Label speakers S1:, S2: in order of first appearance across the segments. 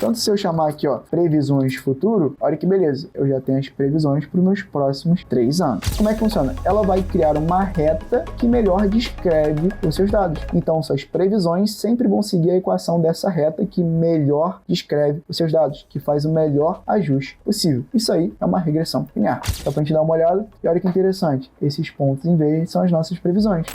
S1: Então, se eu chamar aqui, ó, previsões futuro, olha que beleza, eu já tenho as previsões para os meus próximos 3 anos. Como é que funciona? Ela vai criar uma reta que melhor descreve os seus dados. Então, suas previsões sempre vão seguir a equação dessa reta que melhor descreve os seus dados, que faz o melhor ajuste possível. Isso aí é uma regressão linear. Só para a gente dar uma olhada, e olha que interessante, esses pontos em verde são as nossas previsões.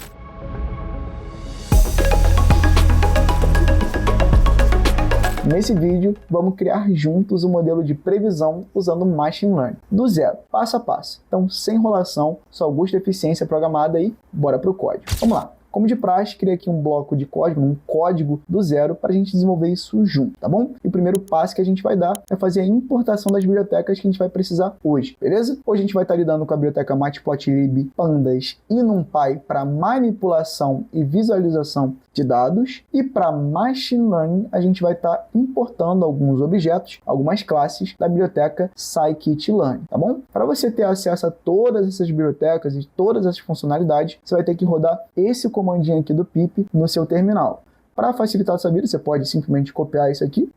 S1: Nesse vídeo, vamos criar juntos um modelo de previsão usando Machine Learning, do zero, passo a passo. Então, sem enrolação, só Augusto Eficiência programada e bora para o código. Vamos lá. Como de praxe, criei aqui um bloco de código, um código do zero para a gente desenvolver isso junto, tá bom? E o primeiro passo que a gente vai dar é fazer a importação das bibliotecas que a gente vai precisar hoje, beleza? Hoje a gente vai estar lidando com a biblioteca Matplotlib, Pandas e NumPy para manipulação e visualização de dados, e para Machine Learning a gente vai estar importando alguns objetos, algumas classes da biblioteca Scikit-learn, tá bom? Para você ter acesso a todas essas bibliotecas e todas essas funcionalidades, você vai ter que rodar esse comandinho aqui do pip no seu terminal. Para facilitar a sua vida, você pode simplesmente copiar isso aqui,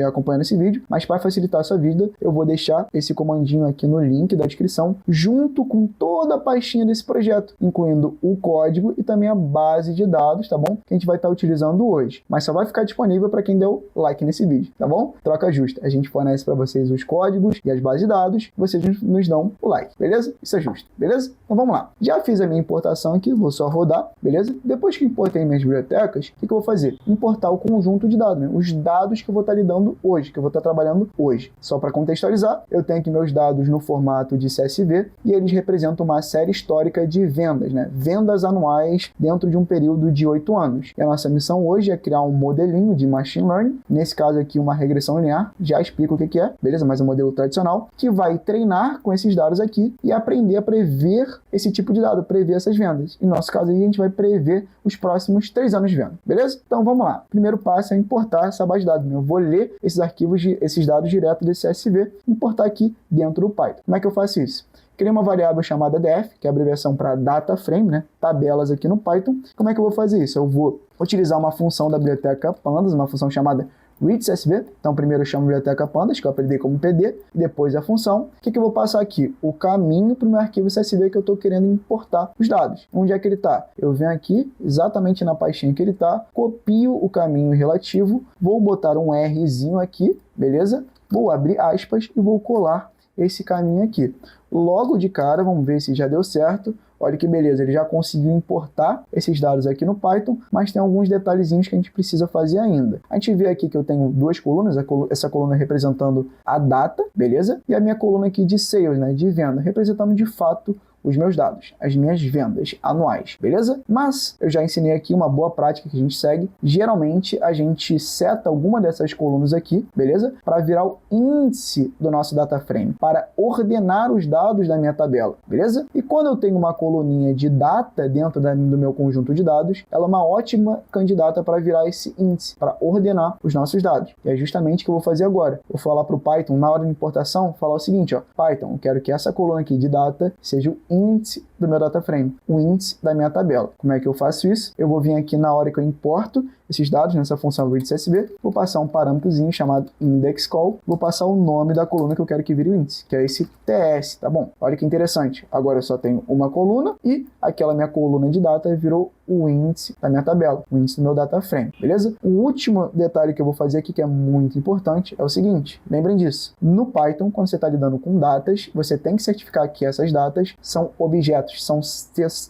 S1: acompanhando esse vídeo, mas para facilitar a sua vida, eu vou deixar esse comandinho aqui no link da descrição, junto com toda a pastinha desse projeto, incluindo o código e também a base de dados, tá bom? Que a gente vai estar utilizando hoje, mas só vai ficar disponível para quem deu like nesse vídeo, tá bom? Troca justa, a gente fornece para vocês os códigos e as bases de dados, vocês nos dão o like, beleza? Isso é justo, beleza? Então vamos lá. Já fiz a minha importação aqui, vou só rodar, beleza? Depois que importei minhas bibliotecas, o que eu vou fazer? Importar o conjunto de dados, né? Os dados que eu vou estar lidando hoje, que eu vou estar trabalhando hoje. Só para contextualizar, eu tenho aqui meus dados no formato de CSV e eles representam uma série histórica de vendas, né? Vendas anuais dentro de um período de 8 anos. E a nossa missão hoje é criar um modelinho de Machine Learning, nesse caso aqui uma regressão linear, já explico o que é, beleza? Mas é um modelo tradicional, que vai treinar com esses dados aqui e aprender a prever esse tipo de dado, prever essas vendas. Em nosso caso, a gente vai prever os próximos 3 anos de venda, beleza? Então vamos lá. Primeiro passo é importar essa base de dados, né? Eu vou ler esses arquivos, esses dados direto desse CSV e importar aqui dentro do Python. Como é que eu faço isso? Criei uma variável chamada def, que é a abreviação para data frame, né? Tabelas aqui no Python. Como é que eu vou fazer isso? Eu vou utilizar uma função da biblioteca Pandas, uma função chamada readCSV. Então primeiro eu chamo a biblioteca Pandas, que eu aprendi como PD, e depois a função. O que eu vou passar aqui? O caminho para o meu arquivo CSV que eu estou querendo importar os dados. Onde é que ele está? Eu venho aqui, exatamente na pastinha que ele está, copio o caminho relativo, vou botar um Rzinho aqui, beleza? Vou abrir aspas e vou colar esse caminho aqui. Logo de cara, vamos ver se já deu certo. Olha que beleza, ele já conseguiu importar esses dados aqui no Python, mas tem alguns detalhezinhos que a gente precisa fazer ainda. A gente vê aqui que eu tenho duas colunas, essa coluna representando a data, beleza? E a minha coluna aqui de sales, né, de venda, representando de fato os meus dados, as minhas vendas anuais, beleza? Mas eu já ensinei aqui uma boa prática que a gente segue. Geralmente a gente seta alguma dessas colunas aqui, beleza? Para virar o índice do nosso data frame, para ordenar os dados da minha tabela, beleza? E quando eu tenho uma coluninha de data dentro do meu conjunto de dados, ela é uma ótima candidata para virar esse índice, para ordenar os nossos dados. E é justamente o que eu vou fazer agora. Vou falar para o Python, na hora de importação, falar o seguinte, ó, Python, eu quero que essa coluna aqui de data seja o índice do meu data frame, o índice da minha tabela. Como é que eu faço isso? Eu vou vir aqui na hora que eu importo esses dados nessa função readCSV, vou passar um parâmetrozinho chamado indexCall, vou passar o nome da coluna que eu quero que vire o índice, que é esse TS, tá bom? Olha que interessante, agora eu só tenho uma coluna e aquela minha coluna de data virou o índice da minha tabela, o índice do meu data frame, beleza? O último detalhe que eu vou fazer aqui, que é muito importante, é o seguinte, lembrem disso, no Python, quando você está lidando com datas, você tem que certificar que essas datas são objetos,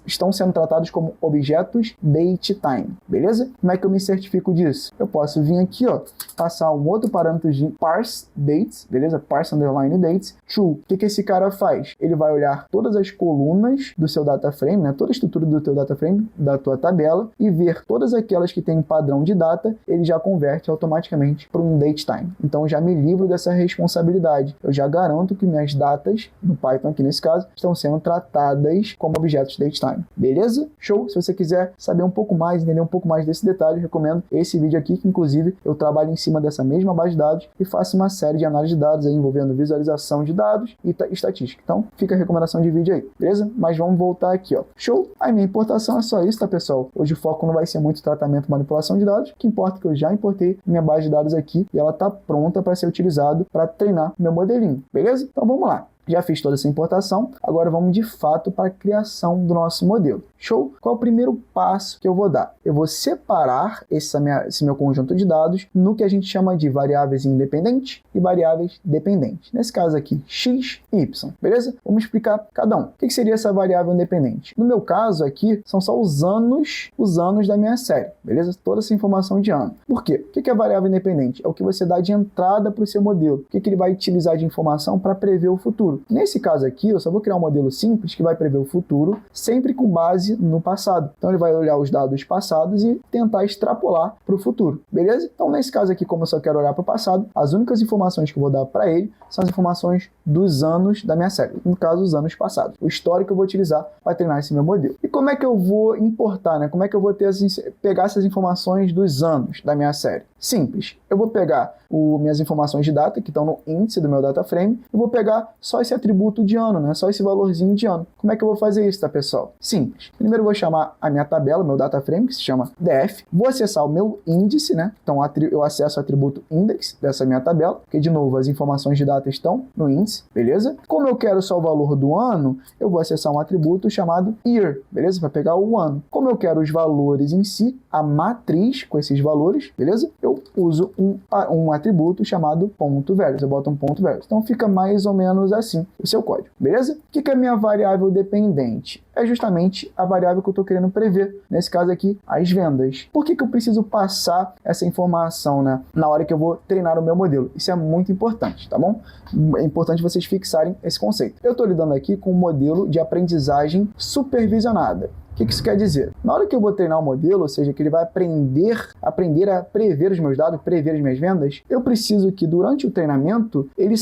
S1: estão sendo tratados como objetos datetime, beleza? Como é que eu me certifico disso? Eu posso vir aqui, ó, passar um outro parâmetro de parse dates, beleza? Parse underline dates, true. O que esse cara faz? Ele vai olhar todas as colunas do seu data frame, né? Toda a estrutura do teu data frame, da tua tabela, e ver todas aquelas que têm um padrão de data, ele já converte automaticamente para um datetime. Então eu já me livro dessa responsabilidade. Eu já garanto que minhas datas, no Python aqui nesse caso, estão sendo tratadas como objetos datetime. Beleza? Show? Se você quiser saber um pouco mais, entender um pouco mais desse detalhe, eu recomendo recomendo esse vídeo aqui, que inclusive eu trabalho em cima dessa mesma base de dados e faço uma série de análise de dados aí, envolvendo visualização de dados e estatística. Então, fica a recomendação de vídeo aí, beleza? Mas vamos voltar aqui, ó. Show? A minha importação é só isso, tá, pessoal? Hoje o foco não vai ser muito tratamento e manipulação de dados. O que importa é que eu já importei minha base de dados aqui e ela tá pronta para ser utilizado para treinar meu modelinho, beleza? Então, vamos lá. Já fiz toda essa importação, agora vamos de fato para a criação do nosso modelo. Show? Qual é o primeiro passo que eu vou dar? Eu vou separar esse meu conjunto de dados no que a gente chama de variáveis independentes e variáveis dependentes. Nesse caso aqui, x e y, beleza? Vamos explicar cada um. O que seria essa variável independente? No meu caso aqui, são só os anos da minha série, beleza? Toda essa informação de ano. Por quê? O que é variável independente? É o que você dá de entrada para o seu modelo. O que ele vai utilizar de informação para prever o futuro. Nesse caso aqui, eu só vou criar um modelo simples que vai prever o futuro, sempre com base no passado. Então ele vai olhar os dados passados e tentar extrapolar para o futuro, beleza? Então nesse caso aqui, como eu só quero olhar para o passado, as únicas informações que eu vou dar para ele são as informações dos anos da minha série, no caso os anos passados, o histórico que eu vou utilizar para treinar esse meu modelo. E como é que eu vou importar, né? Como é que eu vou pegar essas informações dos anos da minha série? Simples, eu vou pegar minhas informações de data, que estão no índice do meu data frame, eu vou pegar só esse atributo de ano, né? Só esse valorzinho de ano. Como é que eu vou fazer isso, tá, pessoal? Simples. Primeiro eu vou chamar a minha tabela, meu data frame, que se chama df, vou acessar o meu índice, né? Então eu acesso o atributo index dessa minha tabela, porque de novo as informações de data estão no índice, beleza? Como eu quero só o valor do ano, eu vou acessar um atributo chamado year, beleza? Para pegar o ano. Como eu quero os valores em si, a matriz com esses valores, beleza? Eu uso um atributo chamado ponto values, eu boto um ponto values. Então fica mais ou menos assim o seu código, beleza? O que é a minha variável dependente? É justamente a variável que eu estou querendo prever, nesse caso aqui, as vendas. Por que eu preciso passar essa informação, né, na hora que eu vou treinar o meu modelo? Isso é muito importante, tá bom? É importante vocês fixarem esse conceito. Eu estou lidando aqui com um modelo de aprendizagem supervisionada. O que isso quer dizer? Na hora que eu vou treinar o modelo, ou seja, que ele vai aprender a prever os meus dados, prever as minhas vendas, eu preciso que durante o treinamento ele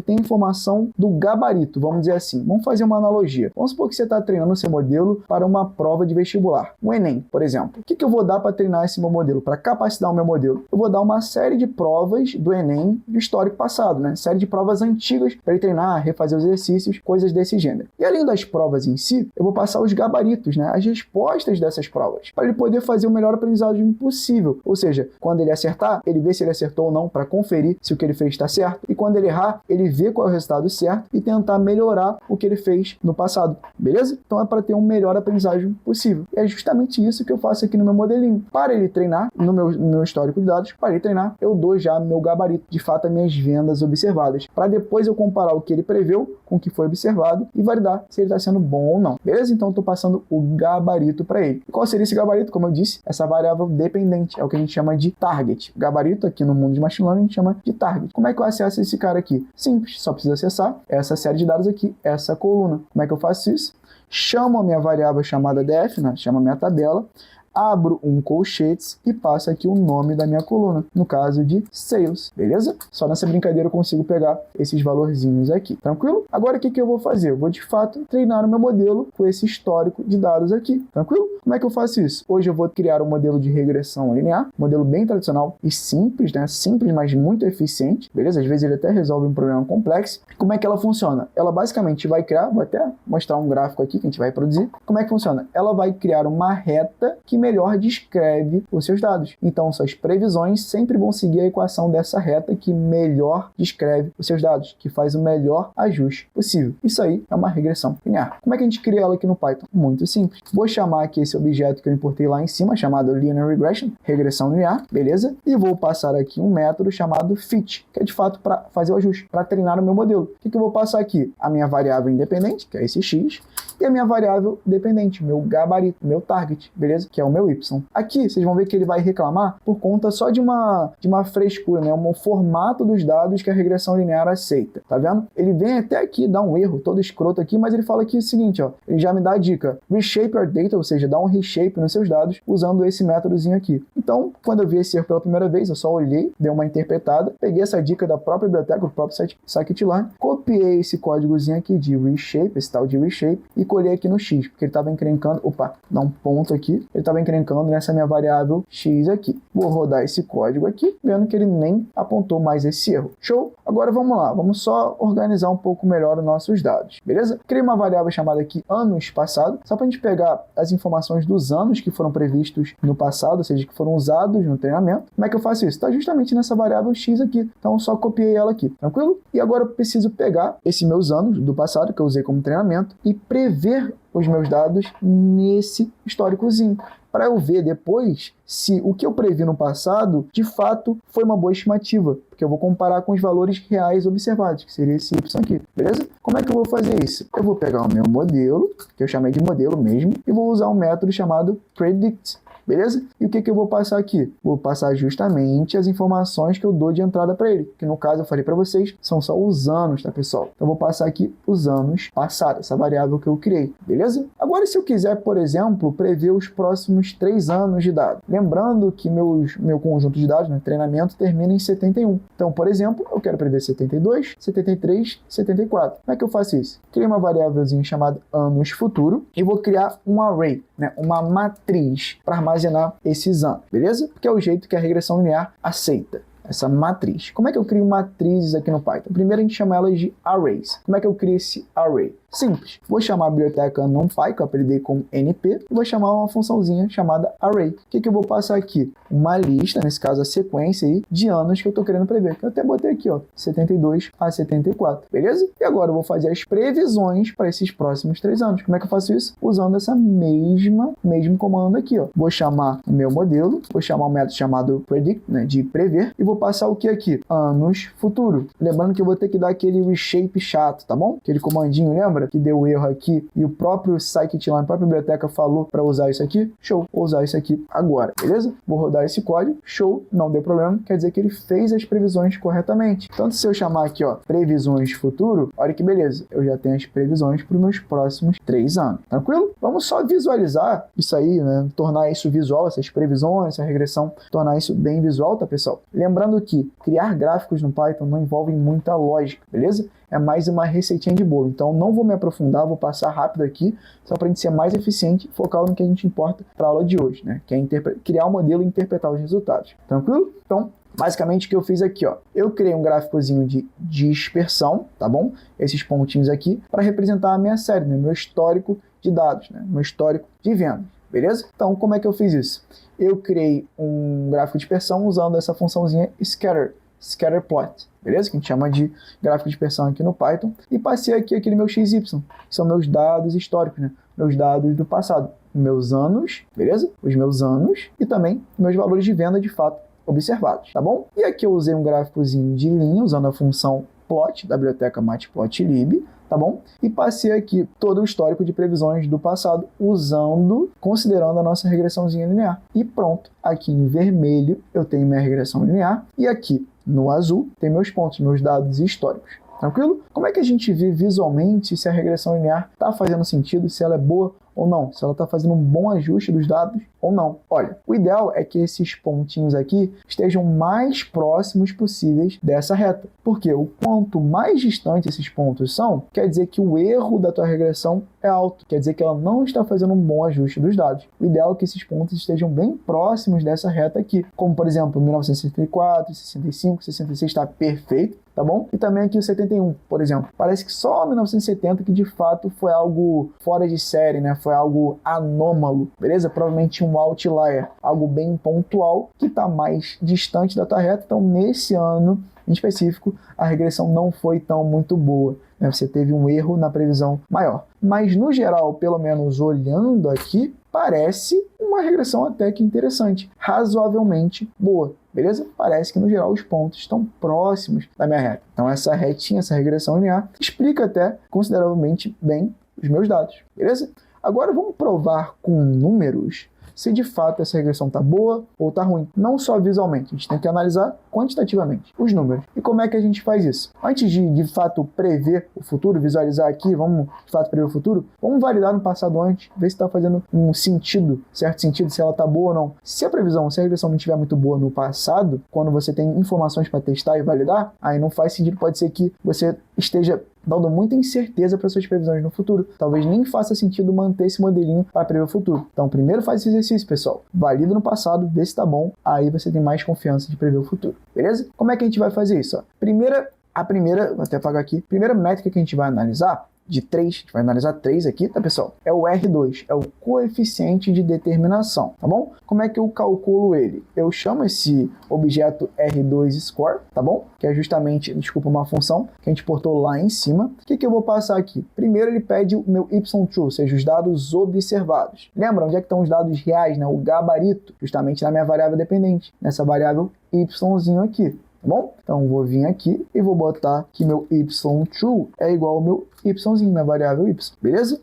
S1: tenha informação do gabarito, vamos dizer assim. Vamos fazer uma analogia. Vamos supor que você está treinando o seu modelo para uma prova de vestibular, o Enem, por exemplo. O que eu vou dar para treinar esse meu modelo, para capacitar o meu modelo? Eu vou dar uma série de provas do Enem do histórico passado, né? Série de provas antigas para ele treinar, refazer os exercícios, coisas desse gênero. E além das provas em si, eu vou passar os gabaritos, né, as respostas dessas provas, para ele poder fazer o melhor aprendizagem possível. Ou seja, quando ele acertar, ele vê se ele acertou ou não para conferir se o que ele fez está certo. E quando ele errar, ele vê qual é o resultado certo e tentar melhorar o que ele fez no passado. Beleza? Então é para ter um melhor aprendizagem possível. E é justamente isso que eu faço aqui no meu modelinho. Para ele treinar, no meu histórico de dados, para ele treinar, eu dou já meu gabarito, de fato, as minhas vendas observadas, para depois eu comparar o que ele preveu com o que foi observado e validar se ele está sendo bom ou não. Beleza? Então eu estou passando o gabarito para ele. E qual seria esse gabarito? Como eu disse, essa variável dependente é o que a gente chama de target. Gabarito aqui no mundo de machine learning a gente chama de target. Como é que eu acesso esse cara aqui? Simples, só preciso acessar essa série de dados aqui, essa coluna. Como é que eu faço isso? Chamo a minha variável chamada def, né? Chamo a minha tabela, abro um colchetes e passo aqui o nome da minha coluna, no caso de sales, beleza? Só nessa brincadeira eu consigo pegar esses valorzinhos aqui, tranquilo? Agora o que eu vou fazer? Eu vou de fato treinar o meu modelo com esse histórico de dados aqui, tranquilo? Como é que eu faço isso? Hoje eu vou criar um modelo de regressão linear, modelo bem tradicional e simples, né? Simples, mas muito eficiente, beleza? Às vezes ele até resolve um problema complexo. Como é que ela funciona? Ela basicamente vai criar, vou até mostrar um gráfico aqui que a gente vai reproduzir. Como é que funciona? Ela vai criar uma reta que melhor descreve os seus dados. Então, suas previsões sempre vão seguir a equação dessa reta que melhor descreve os seus dados, que faz o melhor ajuste possível. Isso aí é uma regressão linear. Como é que a gente cria ela aqui no Python? Muito simples. Vou chamar aqui esse objeto que eu importei lá em cima, chamado Linear Regression, regressão linear, beleza? E vou passar aqui um método chamado fit, que é de fato para fazer o ajuste, para treinar o meu modelo. O que eu vou passar aqui? A minha variável independente, que é esse x, e a minha variável dependente, meu gabarito, meu target, beleza? Que é o meu y. Aqui, vocês vão ver que ele vai reclamar por conta só de uma frescura, né? Um formato dos dados que a regressão linear aceita, tá vendo? Ele vem até aqui, dá um erro todo escroto aqui, mas ele fala aqui o seguinte, ó, ele já me dá a dica, reshape your data, ou seja, dá um reshape nos seus dados usando esse métodozinho aqui. Então, quando eu vi esse erro pela primeira vez, eu só olhei, dei uma interpretada, peguei essa dica da própria biblioteca, do próprio scikit-learn, copiei copiei esse códigozinho aqui de reshape, esse tal de reshape, e colei aqui no x, porque ele estava encrencando, dá um ponto aqui, ele estava encrencando nessa minha variável x aqui. Vou rodar esse código aqui, vendo que ele nem apontou mais esse erro. Show? Agora vamos lá, vamos só organizar um pouco melhor os nossos dados, beleza? Criei uma variável chamada aqui anos passado, só para a gente pegar as informações dos anos que foram previstos no passado, ou seja, que foram usados no treinamento. Como é que eu faço isso? Está justamente nessa variável x aqui, então só copiei ela aqui, tranquilo? E agora eu preciso pegar esses meus anos do passado, que eu usei como treinamento, e prever os meus dados nesse históricozinho, para eu ver depois se o que eu previ no passado, de fato, foi uma boa estimativa, porque eu vou comparar com os valores reais observados, que seria esse y aqui, beleza? Como é que eu vou fazer isso? Eu vou pegar o meu modelo, que eu chamei de modelo mesmo, e vou usar um método chamado predict, beleza? E o que eu vou passar aqui? Vou passar justamente as informações que eu dou de entrada para ele, que no caso eu falei para vocês, são só os anos, tá, pessoal? Então eu vou passar aqui os anos passados, essa variável que eu criei, beleza? Agora, se eu quiser, por exemplo, prever os próximos 3 anos de dados, lembrando que meu conjunto de dados, né, treinamento, termina em 71. Então, por exemplo, eu quero prever 72, 73, 74. Como é que eu faço isso? Criei uma variávelzinha chamada anos futuro e vou criar um array, né, uma matriz para armazenar esses anos, beleza? Porque é o jeito que a regressão linear aceita essa matriz. Como é que eu crio matrizes aqui no Python? Primeiro a gente chama elas de arrays. Como é que eu crio esse array? Simples. Vou chamar a biblioteca NumPy, que eu apelidei como NP, e vou chamar uma funçãozinha chamada array. O que eu vou passar aqui? Uma lista, nesse caso a sequência aí, de anos que eu estou querendo prever. Eu até botei aqui, 72 a 74, beleza? E agora eu vou fazer as previsões para esses próximos 3 anos. Como é que eu faço isso? Usando essa mesmo comando aqui, Vou chamar o meu modelo, vou chamar um método chamado predict, né, de prever, e vou passar o que aqui? Anos futuro. Lembrando que eu vou ter que dar aquele reshape chato, tá bom? Aquele comandinho, lembra? Que deu erro aqui e o próprio scikit-learn, a própria biblioteca falou para usar isso aqui. Show, vou usar isso aqui agora, beleza? Vou rodar esse código, show, não deu problema, quer dizer que ele fez as previsões corretamente. Tanto se eu chamar aqui, previsões futuro, olha que beleza, eu já tenho as previsões para os meus próximos 3 anos, tranquilo? Vamos só visualizar isso aí, né? Tornar isso visual, essas previsões, essa regressão, tornar isso bem visual, tá, pessoal? Lembrando que criar gráficos no Python não envolve muita lógica, beleza? É mais uma receitinha de bolo. Então não vou me aprofundar, vou passar rápido aqui, só para a gente ser mais eficiente e focar no que a gente importa para a aula de hoje, né? Que é criar um modelo e interpretar os resultados. Tranquilo? Então, basicamente o que eu fiz aqui, eu criei um gráficozinho de dispersão, tá bom? Esses pontinhos aqui, para representar a minha série, né? Meu histórico de dados, né? Meu histórico de vendas, beleza? Então, como é que eu fiz isso? Eu criei um gráfico de dispersão usando essa funçãozinha scatterplot, beleza? Que a gente chama de gráfico de dispersão aqui no Python. E passei aqui aquele meu XY, que são meus dados históricos, né? Meus dados do passado, meus anos, beleza? Os meus anos e também meus valores de venda de fato observados, tá bom? E aqui eu usei um gráficozinho de linha usando a função plot da biblioteca matplotlib, tá bom? E passei aqui todo o histórico de previsões do passado considerando a nossa regressãozinha linear. E pronto, aqui em vermelho eu tenho minha regressão linear e aqui no azul tem meus pontos, meus dados históricos. Tranquilo? Como é que a gente vê visualmente se a regressão linear está fazendo sentido, se ela é boa ou não, se ela está fazendo um bom ajuste dos dados ou não? Olha, o ideal é que esses pontinhos aqui estejam mais próximos possíveis dessa reta, porque o quanto mais distante esses pontos são, quer dizer que o erro da tua regressão é alto, quer dizer que ela não está fazendo um bom ajuste dos dados. O ideal é que esses pontos estejam bem próximos dessa reta aqui, como por exemplo 1964, 65, 66 está perfeito, tá bom? E também aqui o 71, por exemplo. Parece que só 1970 que de fato foi algo fora de série, né? Foi algo anômalo, beleza? Provavelmente um outlier, algo bem pontual que está mais distante da tua reta. Então, nesse ano em específico, a regressão não foi tão muito boa, né? Você teve um erro na previsão maior. Mas, no geral, pelo menos olhando aqui, parece uma regressão até que interessante, razoavelmente boa, beleza? Parece que, no geral, os pontos estão próximos da minha reta. Então, essa retinha, essa regressão linear, explica até consideravelmente bem os meus dados, beleza? Agora, vamos provar com números se de fato essa regressão está boa ou está ruim. Não só visualmente, a gente tem que analisar quantitativamente os números. E como é que a gente faz isso? Antes de fato prever o futuro, visualizar aqui, vamos de fato prever o futuro, vamos validar no passado antes, ver se está fazendo um sentido, certo sentido, se ela está boa ou não. Se a previsão, se a regressão não estiver muito boa no passado, quando você tem informações para testar e validar, aí não faz sentido, pode ser que você esteja dando muita incerteza para suas previsões no futuro. Talvez nem faça sentido manter esse modelinho para prever o futuro. Então, primeiro faz esse exercício, pessoal. Valida no passado, vê se tá bom, aí você tem mais confiança de prever o futuro, beleza? Como é que a gente vai fazer isso? Ó? Vou até apagar aqui. Primeira métrica que a gente vai analisar, de 3, a gente vai analisar 3 aqui, tá, pessoal? É o R2, é o coeficiente de determinação, tá bom? Como é que eu calculo ele? Eu chamo esse objeto R2 score, tá bom? Que é justamente, uma função que a gente portou lá em cima. O que eu vou passar aqui? Primeiro ele pede o meu y-true, ou seja, os dados observados. Lembra onde é que estão os dados reais, né? O gabarito, justamente na minha variável dependente, nessa variável yzinho aqui. Tá bom? Então, vou vir aqui e vou botar que meu y-true é igual ao meu yzinho, minha variável y, beleza?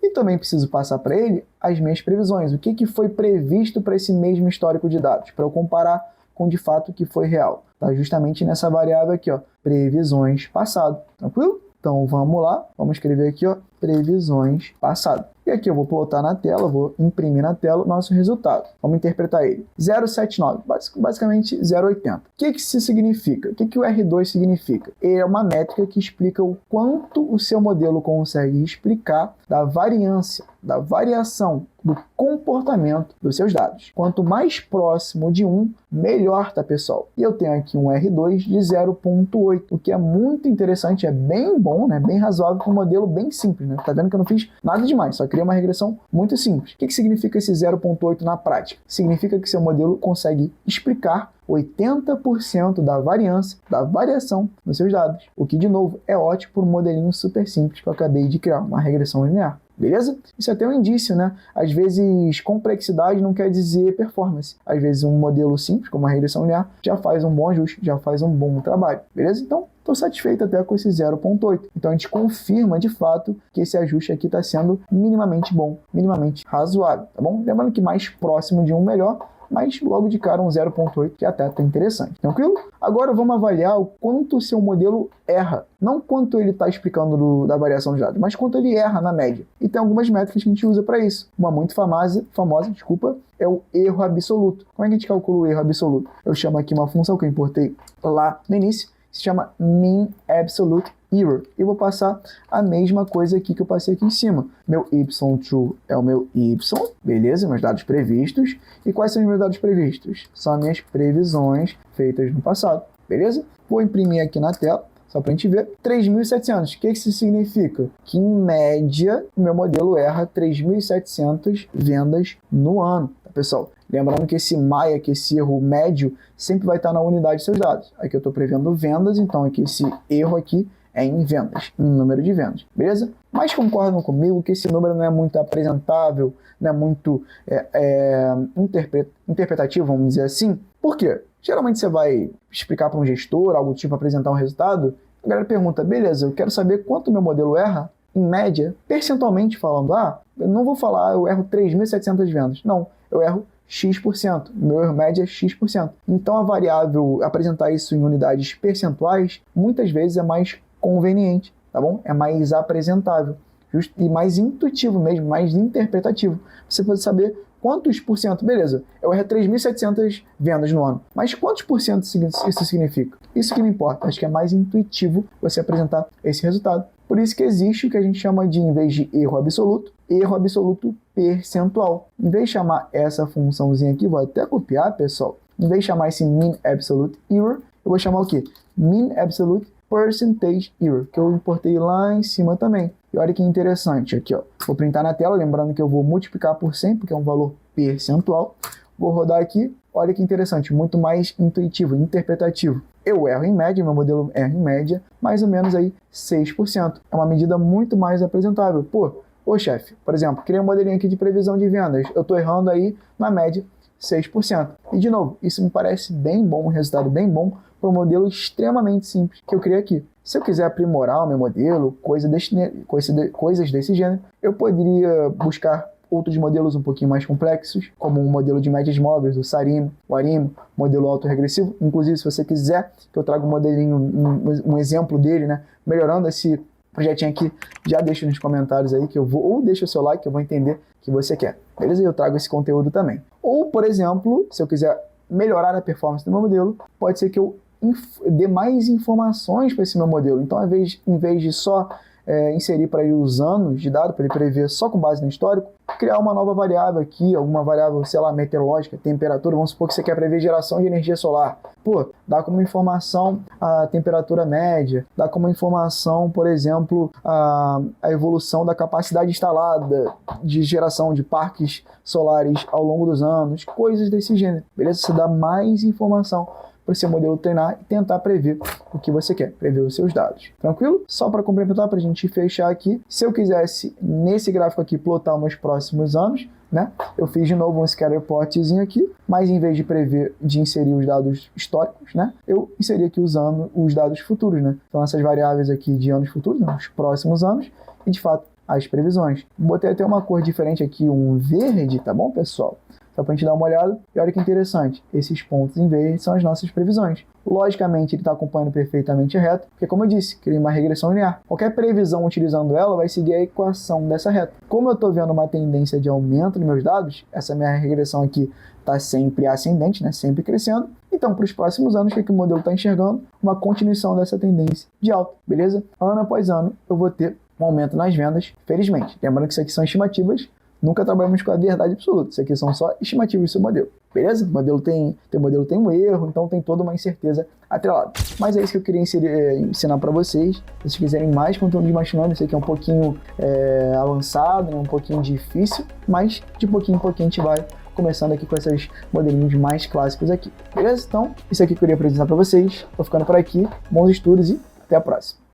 S1: E também preciso passar para ele as minhas previsões. O que foi previsto para esse mesmo histórico de dados, para eu comparar com de fato o que foi real. Tá justamente nessa variável aqui, ó, previsões passado. Tranquilo? Então, vamos lá. Vamos escrever aqui, ó, previsões passado. E aqui eu vou plotar na tela, vou imprimir na tela o nosso resultado. Vamos interpretar ele. 0,79, basicamente 0,80. O que isso significa? O que o R2 significa? Ele é uma métrica que explica o quanto o seu modelo consegue explicar da variância, da variação, do comportamento dos seus dados. Quanto mais próximo de 1, melhor, tá, pessoal? E eu tenho aqui um R2 de 0,8, o que é muito interessante, é bem bom, né? Bem razoável para um modelo bem simples, né? Tá vendo que eu não fiz nada demais, só criei uma regressão muito simples. O que significa esse 0,8 na prática? Significa que seu modelo consegue explicar 80% da variância, da variação nos seus dados. O que, de novo, é ótimo para um modelinho super simples que eu acabei de criar, uma regressão linear. Beleza? Isso é até um indício, né? Às vezes, complexidade não quer dizer performance. Às vezes, um modelo simples, como uma regressão linear, já faz um bom ajuste, já faz um bom trabalho. Beleza? Então, estou satisfeito até com esse 0,8. Então, a gente confirma, de fato, que esse ajuste aqui está sendo minimamente bom, minimamente razoável, tá bom? Lembrando que mais próximo de 1 melhor, mas logo de cara um 0,8 que até está interessante. Tranquilo? Agora vamos avaliar o quanto o seu modelo erra. Não quanto ele está explicando da variação dos dados, mas quanto ele erra na média. E tem algumas métricas que a gente usa para isso. Uma muito famosa, é o erro absoluto. Como é que a gente calcula o erro absoluto? Eu chamo aqui uma função que eu importei lá no início, se chama mean absolute error. E vou passar a mesma coisa aqui que eu passei aqui em cima. Meu y-true é o meu y, beleza? Meus dados previstos. E quais são os meus dados previstos? São as minhas previsões feitas no passado, beleza? Vou imprimir aqui na tela, só para a gente ver. 3.700. O que isso significa? Que, em média, o meu modelo erra 3.700 vendas no ano, tá, pessoal? Lembrando que esse MAIA, que esse erro médio, sempre vai estar na unidade de seus dados. Aqui eu estou prevendo vendas, então aqui esse erro aqui é em vendas, em número de vendas, beleza? Mas concordam comigo que esse número não é muito apresentável, não é muito interpretativo, vamos dizer assim? Por quê? Geralmente você vai explicar para um gestor, algo tipo apresentar um resultado, a galera pergunta, beleza, eu quero saber quanto o meu modelo erra, em média, percentualmente falando, eu não vou falar, eu erro 3.700 vendas. Não, eu erro X%, meu erro médio é X%. Então a variável, apresentar isso em unidades percentuais, muitas vezes é mais conveniente, tá bom? É mais apresentável e mais intuitivo mesmo, mais interpretativo. Você pode saber quantos por cento, beleza, eu erro 3.700 vendas no ano, mas quantos por cento isso significa? Isso que me importa, acho que é mais intuitivo você apresentar esse resultado. Por isso que existe o que a gente chama de, em vez de erro absoluto percentual. Em vez de chamar essa funçãozinha aqui, vou até copiar, pessoal, em vez de chamar esse mean absolute error, eu vou chamar o quê? Mean absolute percentage error, que eu importei lá em cima também. E olha que interessante, aqui ó, vou printar na tela, lembrando que eu vou multiplicar por 100, porque é um valor percentual. Vou rodar aqui, olha que interessante, muito mais intuitivo, interpretativo. Eu erro em média, meu modelo erra em média, mais ou menos aí 6%. É uma medida muito mais apresentável. Ô chefe, por exemplo, criei um modelinho aqui de previsão de vendas, eu estou errando aí, na média, 6%. E de novo, isso me parece bem bom, um resultado bem bom para um modelo extremamente simples que eu criei aqui. Se eu quiser aprimorar o meu modelo, coisas desse gênero, eu poderia buscar outros modelos um pouquinho mais complexos, como o modelo de médias móveis, o SARIMO, o ARIMO, modelo autorregressivo. Inclusive, se você quiser que eu traga um modelinho, um exemplo dele, né, melhorando esse projetinho aqui, já deixa nos comentários aí que eu vou, ou deixa o seu like que eu vou entender que você quer, beleza? Eu trago esse conteúdo também. Ou, por exemplo, se eu quiser melhorar a performance do meu modelo, pode ser que eu dê mais informações para esse meu modelo. Então, em vez de só inserir para ele os anos de dado, para ele prever só com base no histórico, criar uma nova variável aqui, alguma variável, sei lá, meteorológica, temperatura. Vamos supor que você quer prever geração de energia solar. Pô, dá como informação a temperatura média, dá como informação, por exemplo, a evolução da capacidade instalada de geração de parques solares ao longo dos anos, coisas desse gênero, beleza? Você dá mais informação para o seu modelo treinar e tentar prever o que você quer, prever os seus dados. Tranquilo? Só para complementar, para a gente fechar aqui, se eu quisesse, nesse gráfico aqui, plotar os meus próximos anos, né? Eu fiz de novo um scatter plotzinho aqui, mas em vez de inserir os dados históricos, né? Eu inseri aqui usando os dados futuros, né? Então essas variáveis aqui de anos futuros, né? Os próximos anos, e de fato as previsões. Botei até uma cor diferente aqui, um verde, tá bom, pessoal? Só para a gente dar uma olhada. E olha que interessante, esses pontos em verde são as nossas previsões. Logicamente, ele está acompanhando perfeitamente reto, porque, como eu disse, cria uma regressão linear. Qualquer previsão utilizando ela vai seguir a equação dessa reta. Como eu estou vendo uma tendência de aumento nos meus dados, essa minha regressão aqui está sempre ascendente, né? Sempre crescendo. Então, para os próximos anos, o que o modelo está enxergando? Uma continuação dessa tendência de alta, beleza? Ano após ano, eu vou ter um aumento nas vendas, felizmente. Lembrando que isso aqui são estimativas. Nunca trabalhamos com a verdade absoluta. Isso aqui são só estimativas do seu modelo. Beleza? O modelo tem um erro, então tem toda uma incerteza atrelada. Mas é isso que eu queria ensinar para vocês. Se vocês quiserem mais conteúdo de machine learning, isso aqui é um pouquinho avançado, né? Um pouquinho difícil, mas de pouquinho em pouquinho a gente vai começando aqui com esses modelinhos mais clássicos aqui. Beleza? Então, isso aqui que eu queria apresentar para vocês. Tô ficando por aqui. Bons estudos e até a próxima.